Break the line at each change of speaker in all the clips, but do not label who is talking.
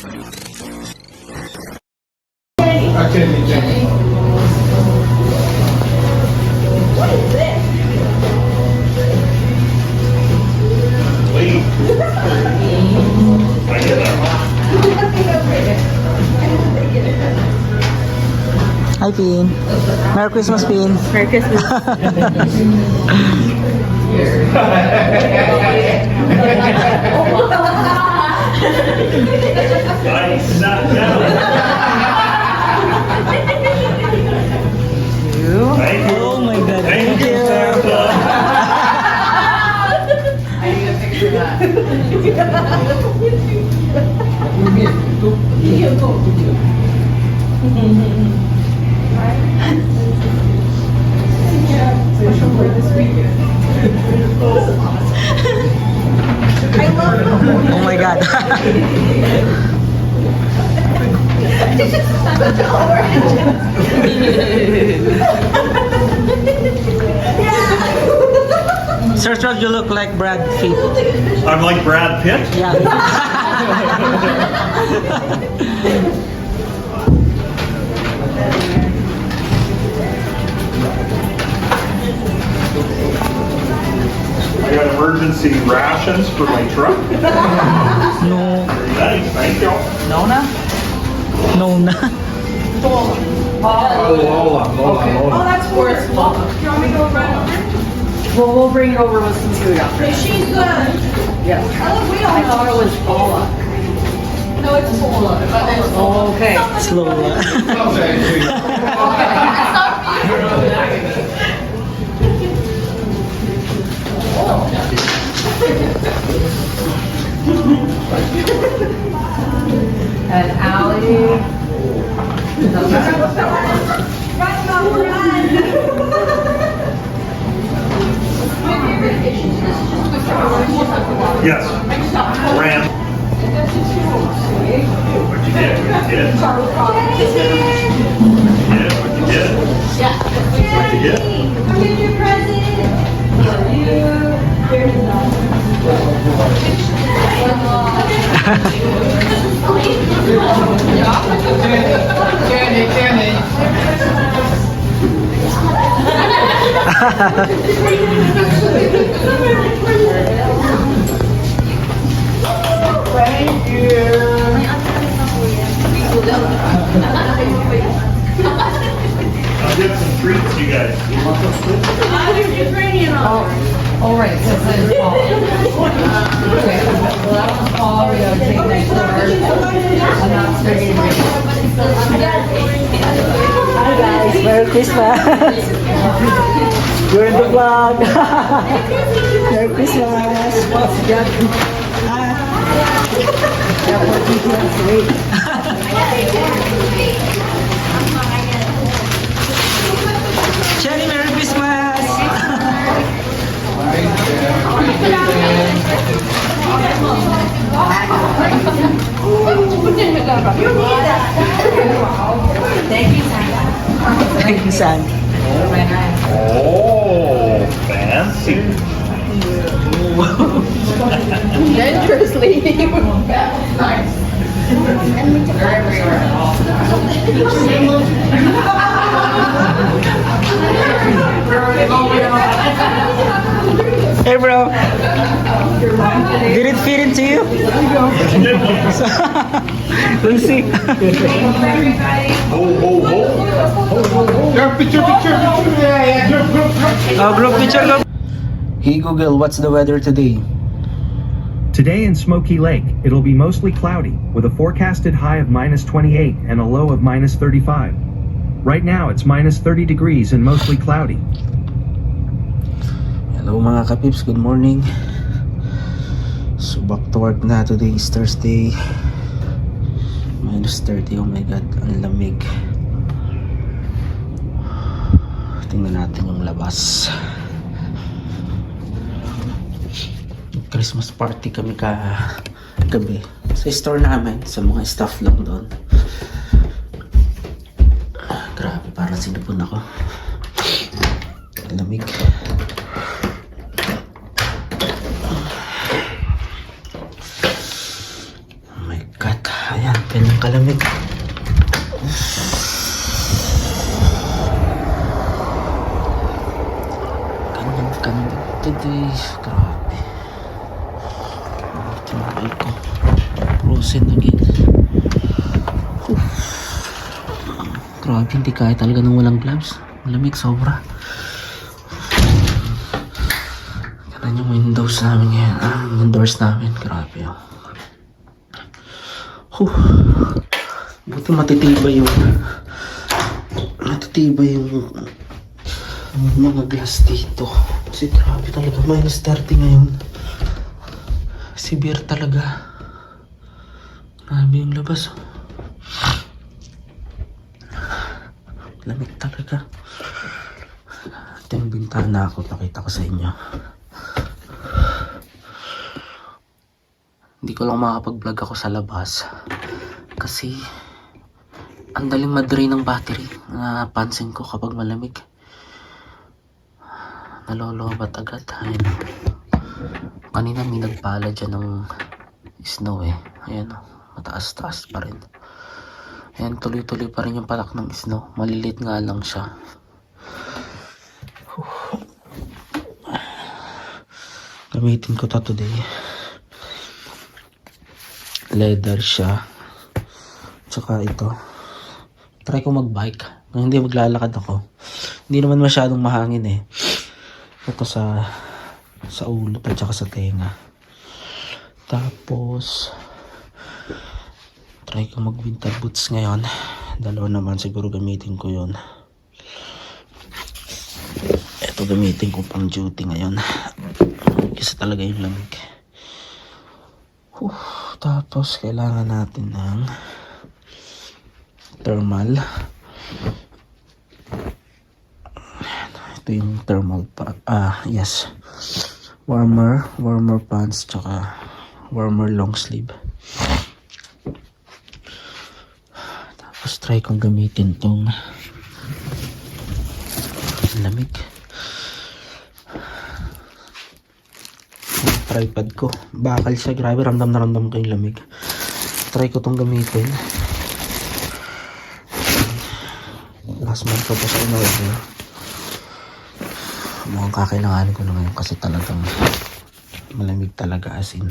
What is this?
Wait. I get that.
Hi, Pin. Merry Christmas, Pin.
Merry Christmas.
Nice. Not down. Thank you.
Oh my God.
Thank you, Santa.
I need a picture of that.
Oh my God. Sir, Charles, you look like Brad Pitt.
I'm like Brad Pitt.
Yeah.
I got emergency rations for my truck.
No.
Very nice. Thank you.
Nona?
No na.
Oh, that's Forrest Gump.
Do you want me to go right over?
Well, we'll bring it over with some food after.
She's good.
Yes.
Oh, we
I
don't
thought it
know.
was Paula.
No, it's Paula. But there's
Oh, okay.
Slow.
And Allie.
Run, Mom, run.
Yes. Ram. What you did? What you did? What you did? What you did?
Here's your present. For you. Here's
Thank you.
I'll get some treats, you guys.
Oh, right, so that is Paula. Okay, well, that was Paula, we gotta take next to her. And that's Vivian.
Hi guys, Merry Christmas. You're in the vlog. Merry Christmas. Jenny, Merry Christmas. Thank you, San.
Oh, fancy.
dangerously. Nice.
Hey, bro. Did it fit into you? Let's see.
Ho, ho, ho.
Oh, group picture. Go. Hey, Google, what's the weather today?
Today in Smoky Lake, it'll be mostly cloudy, with a forecasted high of -28 and a low of -35. Right now, it's -30 degrees and mostly cloudy.
Hello mga kapips, good morning. So back to work na. Today is Thursday. -30, oh my god, ang lamig. Tingnan natin yung labas. Christmas party kami gabi sa store namin, sa mga staff lang doon. Grabe, parang sinipon ako. Lamig. Oh my god, Ayan, kanyang kalamig. Kanyang kalamig today. Grabe. Tinakay ko. Frozen again. Grabe, hindi kaya talaga nang walang gloves. Malamig sobra. Yan yung windows namin ngayon. Yung doors namin. Grabe yun. Buti matitibay yung mga glass dito. Kasi grabe talaga. -30 ngayon. Severe talaga. Grabe yung labas. Lamig talaga. Ito yung bintana ako. Nakita ko sa inyo. Hindi ko lang makakapag-vlog ako sa labas. Kasi ang daling ma-drain ng battery. Napansin ko kapag malamig. Nalolobat agad. Ayun. Kanina may nagpala dyan ng snow eh. Ayan. Mataas-taas pa rin. Ayan, tuloy-tuloy pa rin yung palak ng snow. Malilit nga lang siya. Gamitin ko to today. Leather siya. Tsaka ito. Try ko mag-bike. Kung hindi maglalakad ako. Hindi naman masyadong mahangin eh. Ito sa ulo at saka sa tenga. Tapos try ko mag winter boots ngayon. Dalawa naman siguro gamitin ko yun. Ito gamitin ko pang duty ngayon. Kasi talaga yung lamig. Tapos kailangan natin ng thermal. Ito yung thermal yes. Warmer pants tsaka warmer long sleeve. Tapos try kong gamitin tong lamig. Tripod ko. Bakal siya. Grabe, ramdam na ramdam ko yung lamig. Try ko tong gamitin. Last month ko pa sa in-order. Mukhang kakailanganin ko na ngayon kasi talagang malamig talaga as in.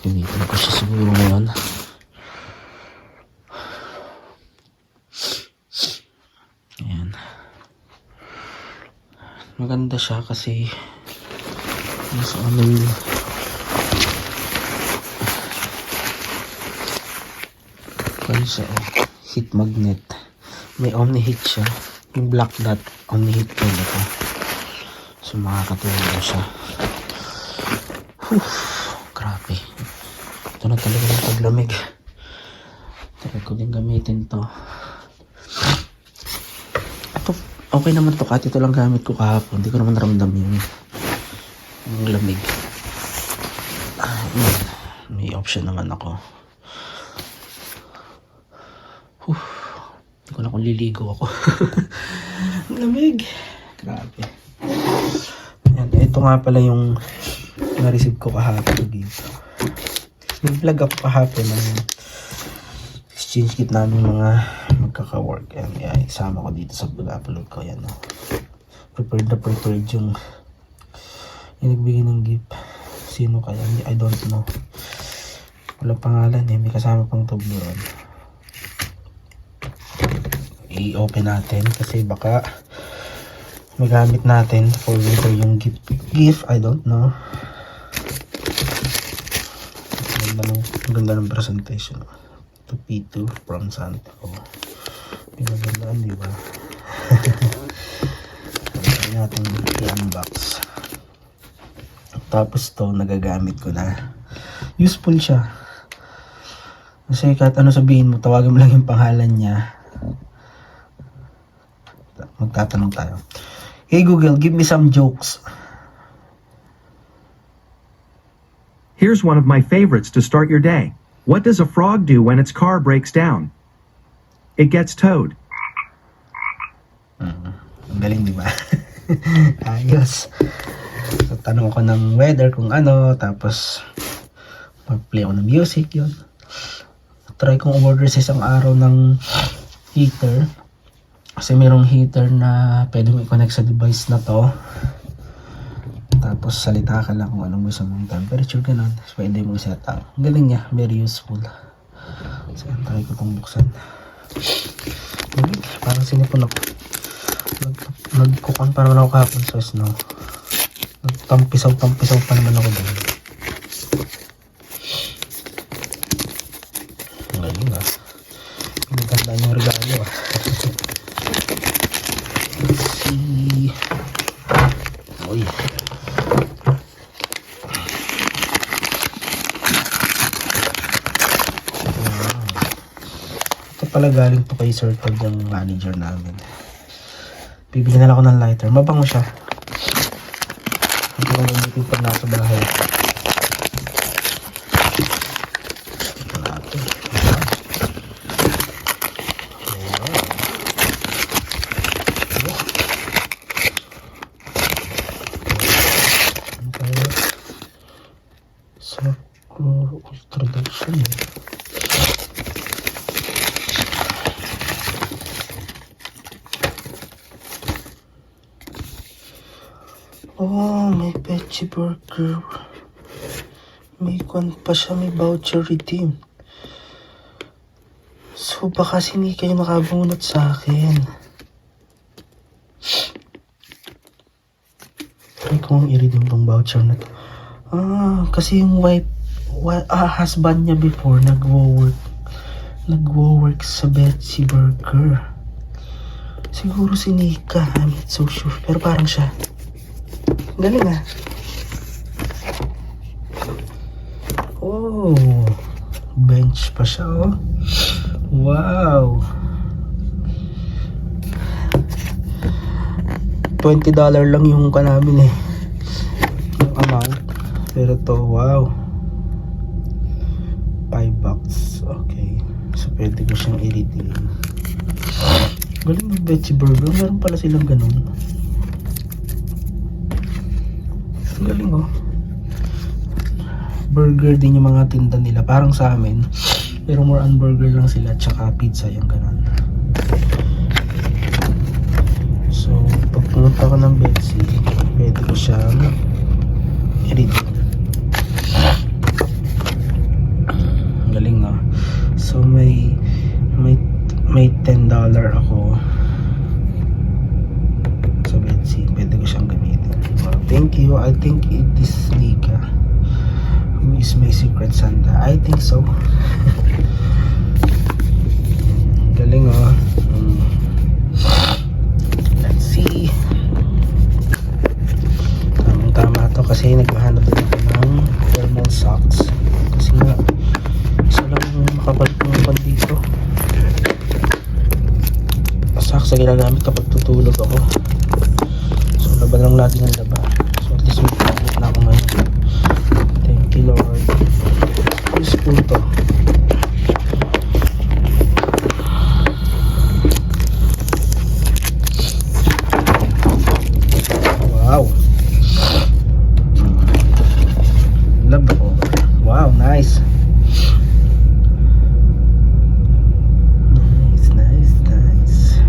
Gamitin ko siya siguro ngayon. Ayan. Maganda siya kasi nasa ano yun. Kaya siya heat magnet. May omni-heat siya. Yung black dot omni-heat po ito. So makakatulong siya. Grabe. Ito na talaga ng paglamig. Try ko din gamitin to. Okay naman to, kahit ito lang gamit ko kahapon. Hindi ko naman naramdam yung lamig. May option naman ako. Hindi ko na kung liligo ako. Lamig. Grabe. Ayan, ito nga pala yung na-receive ko kahapon dito. Nag-vlog ako kahapon ng exchange kit namin mga magkaka-work. Ayan, isama ko dito sa pag-upload ko. Ayan, no? Prepared yung nagbigay ng gift. Sino kaya? I don't know. Walang pangalan eh. May kasama pang Toblerone. I-open natin kasi baka magamit natin for later yung gift. I don't know. Ang ganda ng presentation. To P2 from Santiago. Pinagandaan, di ba? Kaya natin i-unbox. Tapos to, nagagamit ko na. Useful siya. Kasi kahit ano sabihin mo, tawagan mo lang yung pangalan niya. Magtatanong tayo. Hey Google, give me some jokes.
Here's one of my favorites to start your day. What does a frog do when its car breaks down? It gets towed.
Ang galing, di ba? Ayos. So, tanong ko ng weather kung ano, tapos mag-play ako ng music, yun. Try kong order sa isang araw ng heater. Kasi mayroong heater na pwede mo i-connect sa device na to. Tapos salita ka lang kung anong gusto mong temperature, ganun. Pwede mo set up. Galing niya, very useful. So, try ko itong buksan. Parang sinipon ako. Nagkukan pa naman ako kahapon sa snow. Nagtampisaw-tampisaw pa naman ako doon. Galing ah. Pinagandaan yung regalo ah. Let's see. Uy. Ito pala galing to kay Sir Todd, yung manager namin. Bibili na lang ako ng lighter. Mabango siya. Hindi ko nalitin pag nasa bahay. Ito natin. Sakura Ultra Edition. Oh, may veggie burger. May kwan pa siya, may voucher redeem. So, baka si Nika yung nakabunot sa akin. Try ko ang i-redeem tong voucher na to. Ah, kasi yung husband niya before nagwo-work sa Betsy Burger. Siguro si Nika, I'm not so sure. Pero parang siya. Galing ah. Oh, bench pa siya oh. Wow. $20 lang yung namin eh. Yung amount. Pero to, wow. $5. Okay. So, pwede ko siyang i-redeem. Galing yung veggie burger. Meron pala silang ganun. Galing oh. Burger din yung mga tinda nila. Parang sa amin. Pero more on burger lang sila. Tsaka pizza yung ganun. So, pag pumunta ko ng Betsy, pwede ko siyang i-redeem. Galing no. So, may $10 ako sa Betsy. Pwede ko siyang gamitin. Thank you. I think it is Nika who is my secret Santa. I think so. Galing oh. Let's see. Tama to kasi naghahanap din ako ng thermal socks. Kasi nga isa lang makabalik ng dito. Socks na ginagamit kapag tutulog ako. So laban lang natin ang laba. So at least may tablet na ako ngayon. Thank you Lord. Useful to. Wow. Love ako. Wow, nice. Nice.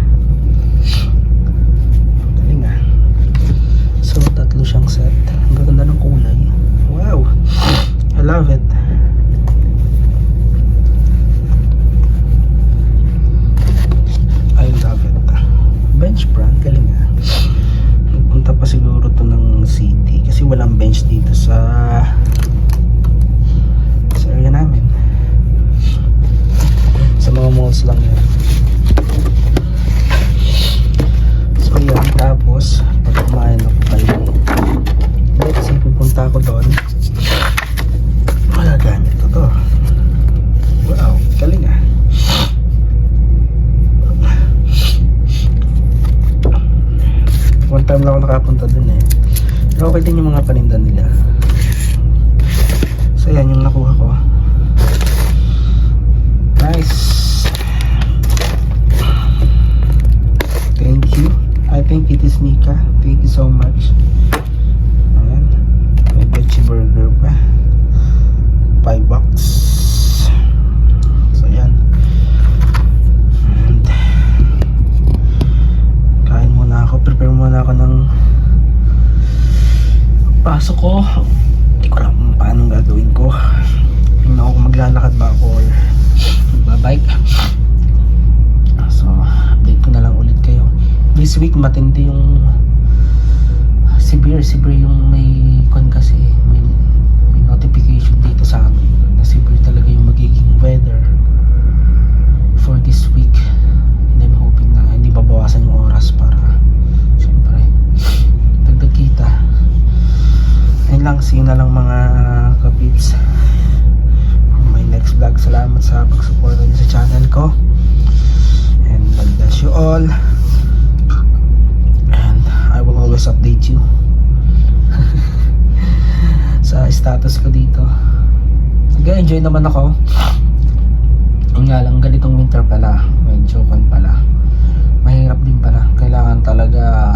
Galing ah. So, tatlo siyang set. Ang ganda ng kulay. Wow. I love it. I love it. Bench brand. Galing ah. Punta pa siguro to ng city kasi walang bench dito sa area namin. Sa mga malls lang yan. So yan, tapos pag kumain ako kayo, let's see, pupunta ako doon, magagamit ko to. Wow, galing ah. One time lang ako nakapunta dun eh. Pero okay din yung mga paninda nila. So yan yung nakuha ko. Nice. Thank you. I think it is Nika. Thank you so much. Ayan. May veggie burger pa. $5. ako. Hindi ko alam kung paano gagawin ko. Tingnan ako kung maglalakad ba ako or magbabike. So, update ko na lang ulit kayo. This week matindi yung severe yung may kasi may notification dito sa amin na severe talaga yung magiging weather for this week. And I'm hoping na hindi babawasan yung oras para syempre dagdag kita. Ayun lang, see you na lang mga kapips on my next vlog. Salamat sa pagsuporta niyo sa channel ko, and God bless you all, and I will always update you sa status ko dito. Nag-enjoy naman ako. Yun nga lang, ganitong winter pala, medyo pala mahirap din pala. Kailangan talaga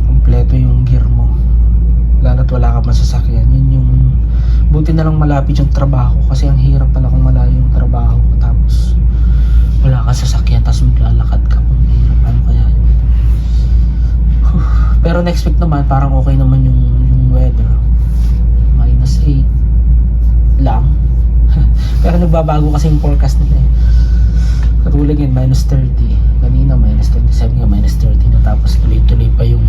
kompleto yung gear mo, lalo't wala ka masasakyan. Yun yung buti na lang malapit yung trabaho, kasi ang hirap pala kung malayo yung trabaho ko tapos wala ka sasakyan tapos maglalakad ka. Mahirap, ano kaya yun. Pero next week naman parang okay naman yung weather, -8 lang. Pero nagbabago kasi yung forecast nila eh. Katulad yun, -30. Kanina -27 nga, -30 na, tapos tuloy-tuloy pa yung